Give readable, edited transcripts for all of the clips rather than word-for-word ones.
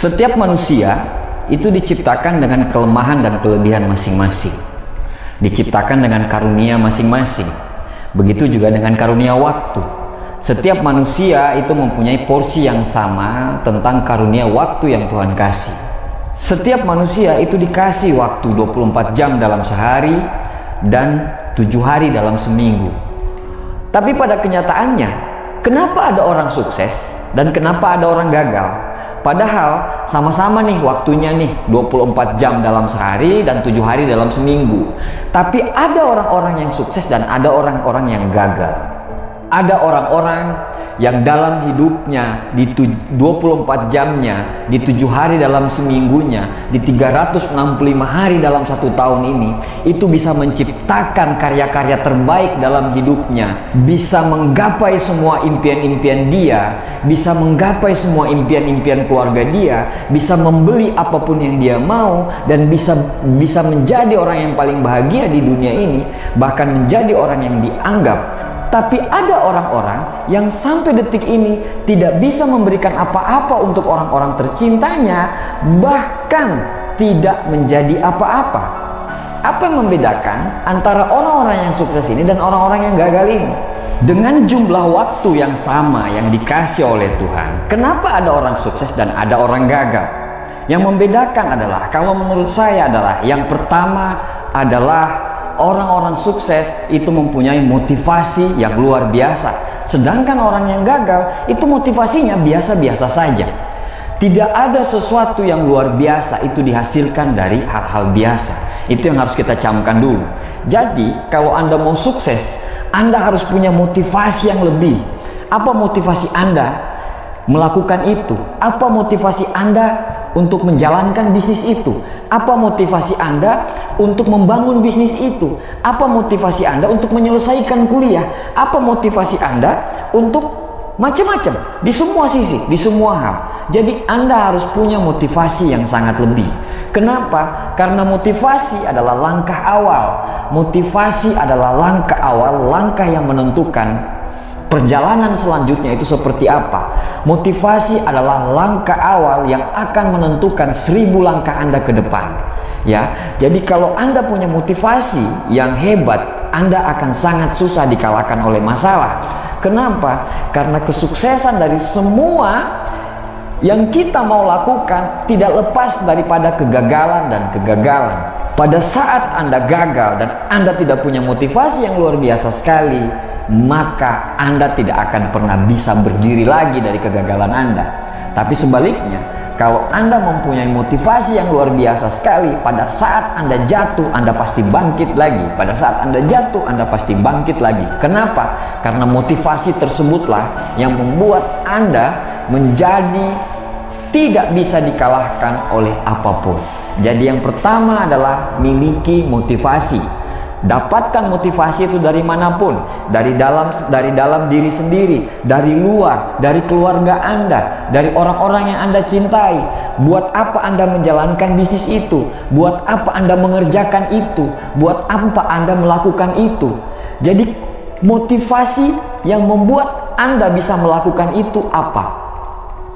Setiap manusia itu diciptakan dengan kelemahan dan kelebihan masing-masing. Diciptakan dengan karunia masing-masing. Begitu juga dengan karunia waktu. Setiap manusia itu mempunyai porsi yang sama tentang karunia waktu yang Tuhan kasih. Setiap manusia itu dikasih waktu 24 jam dalam sehari dan 7 hari dalam seminggu. Tapi pada kenyataannya, kenapa ada orang sukses dan kenapa ada orang gagal? Padahal sama-sama nih waktunya nih 24 jam dalam sehari dan 7 hari dalam seminggu. Tapi ada orang-orang yang sukses dan ada orang-orang yang gagal. Ada orang-orang yang dalam hidupnya di 24 jamnya, di 7 hari dalam seminggunya, di 365 hari dalam 1 tahun ini, itu bisa menciptakan karya-karya terbaik dalam hidupnya, bisa menggapai semua impian-impian dia, bisa menggapai semua impian-impian keluarga dia, bisa membeli apapun yang dia mau, dan bisa menjadi orang yang paling bahagia di dunia ini, bahkan menjadi orang yang dianggap. Tapi ada orang-orang yang sampai detik ini tidak bisa memberikan apa-apa untuk orang-orang tercintanya, bahkan tidak menjadi apa-apa. Apa yang membedakan antara orang-orang yang sukses ini dan orang-orang yang gagal ini? Dengan jumlah waktu yang sama yang dikasih oleh Tuhan, kenapa ada orang sukses dan ada orang gagal? Yang membedakan adalah, kalau menurut saya adalah, yang pertama adalah orang-orang sukses itu mempunyai motivasi yang luar biasa, sedangkan orang yang gagal itu motivasinya biasa-biasa saja. Tidak ada sesuatu yang luar biasa itu dihasilkan dari hal-hal biasa. Itu yang harus kita camkan dulu. Jadi kalau Anda mau sukses, Anda harus punya motivasi yang lebih. Apa motivasi Anda melakukan itu? Apa motivasi Anda untuk menjalankan bisnis itu? Apa motivasi Anda untuk membangun bisnis itu? Apa motivasi Anda untuk menyelesaikan kuliah? Apa motivasi Anda untuk macam-macam, di semua sisi, di semua hal? Jadi Anda harus punya motivasi yang sangat lebih. Kenapa? Karena motivasi adalah langkah awal. Motivasi adalah langkah awal, langkah yang menentukan perjalanan selanjutnya itu seperti apa. Motivasi adalah langkah awal yang akan menentukan 1000 langkah Anda ke depan. Ya, jadi kalau Anda punya motivasi yang hebat, Anda akan sangat susah dikalahkan oleh masalah. Kenapa? Karena kesuksesan dari semua yang kita mau lakukan tidak lepas daripada kegagalan dan kegagalan. Pada saat Anda gagal dan Anda tidak punya motivasi yang luar biasa sekali, maka Anda tidak akan pernah bisa berdiri lagi dari kegagalan Anda. Tapi sebaliknya, kalau Anda mempunyai motivasi yang luar biasa sekali, pada saat Anda jatuh, Anda pasti bangkit lagi. Pada saat Anda jatuh, Anda pasti bangkit lagi. Kenapa? Karena motivasi tersebutlah yang membuat Anda menjadi tidak bisa dikalahkan oleh apapun. Jadi yang pertama adalah miliki motivasi. Dapatkan motivasi itu dari manapun, dari dalam diri sendiri, dari luar, dari keluarga Anda, dari orang-orang yang Anda cintai. Buat apa Anda menjalankan bisnis itu? Buat apa Anda mengerjakan itu? Buat apa Anda melakukan itu? Jadi motivasi yang membuat Anda bisa melakukan itu apa?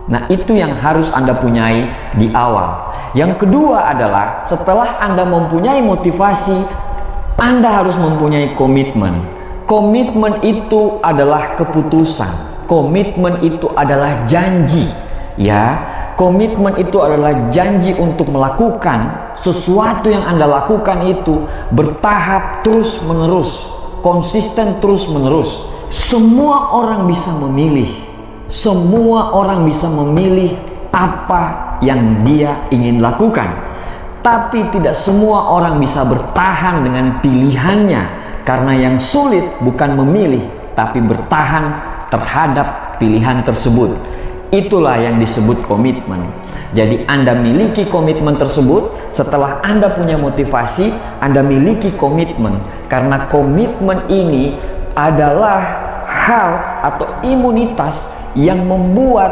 Nah, itu yang harus Anda punyai di awal. Yang kedua adalah, setelah Anda mempunyai motivasi, Anda harus mempunyai komitmen. Komitmen itu adalah keputusan. Komitmen itu adalah janji. Ya, komitmen itu adalah janji untuk melakukan sesuatu yang Anda lakukan itu bertahap terus-menerus, konsisten terus-menerus. Semua orang bisa memilih. Semua orang bisa memilih apa yang dia ingin lakukan. Tapi tidak semua orang bisa bertahan dengan pilihannya, karena yang sulit bukan memilih, tapi bertahan terhadap pilihan tersebut. Itulah yang disebut komitmen. Jadi Anda miliki komitmen tersebut. Setelah Anda punya motivasi, Anda miliki komitmen. Karena komitmen ini adalah hal atau imunitas yang membuat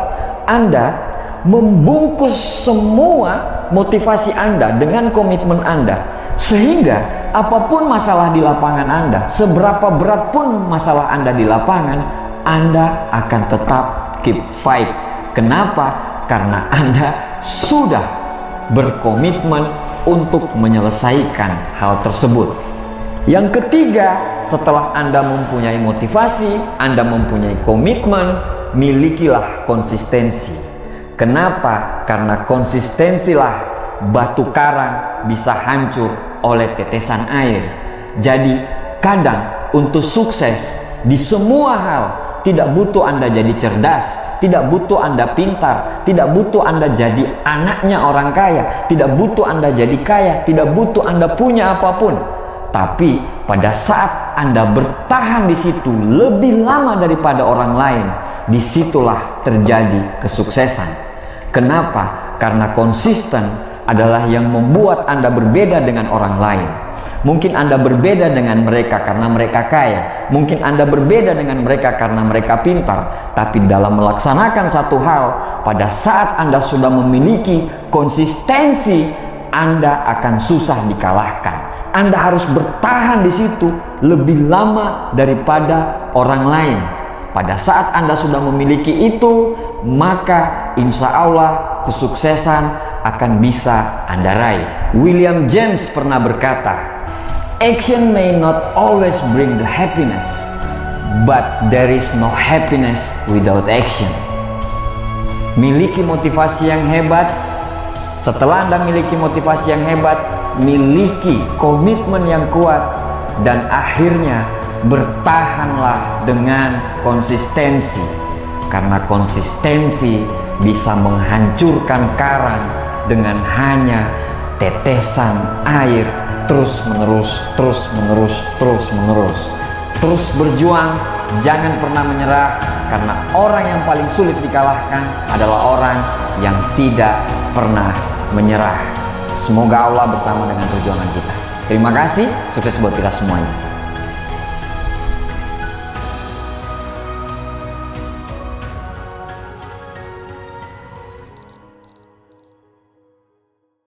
Anda membungkus semua motivasi Anda dengan komitmen Anda, sehingga apapun masalah di lapangan Anda, seberapa berat pun masalah Anda di lapangan, Anda akan tetap keep fight. Kenapa? Karena Anda sudah berkomitmen untuk menyelesaikan hal tersebut. Yang ketiga, setelah Anda mempunyai motivasi, Anda mempunyai komitmen, milikilah konsistensi. Kenapa? Karena konsistensilah batu karang bisa hancur oleh tetesan air. Jadi kadang untuk sukses di semua hal tidak butuh Anda jadi cerdas, tidak butuh Anda pintar, tidak butuh Anda jadi anaknya orang kaya, tidak butuh Anda jadi kaya, tidak butuh Anda punya apapun. Tapi pada saat Anda bertahan di situ lebih lama daripada orang lain, disitulah terjadi kesuksesan. Kenapa? Karena konsisten adalah yang membuat Anda berbeda dengan orang lain. Mungkin Anda berbeda dengan mereka karena mereka kaya, mungkin Anda berbeda dengan mereka karena mereka pintar, tapi dalam melaksanakan satu hal, pada saat Anda sudah memiliki konsistensi, Anda akan susah dikalahkan. Anda harus bertahan di situ lebih lama daripada orang lain. Pada saat Anda sudah memiliki itu, maka insya Allah kesuksesan akan bisa Anda raih. William James pernah berkata, "Action may not always bring the happiness, but there is no happiness without action." Miliki motivasi yang hebat. Setelah Anda miliki motivasi yang hebat, miliki komitmen yang kuat, dan akhirnya bertahanlah dengan konsistensi. Karena konsistensi bisa menghancurkan karang dengan hanya tetesan air terus menerus. Terus berjuang, jangan pernah menyerah, karena orang yang paling sulit dikalahkan adalah orang yang tidak pernah menyerah. Semoga Allah bersama dengan perjuangan kita. Terima kasih, sukses buat kita semuanya.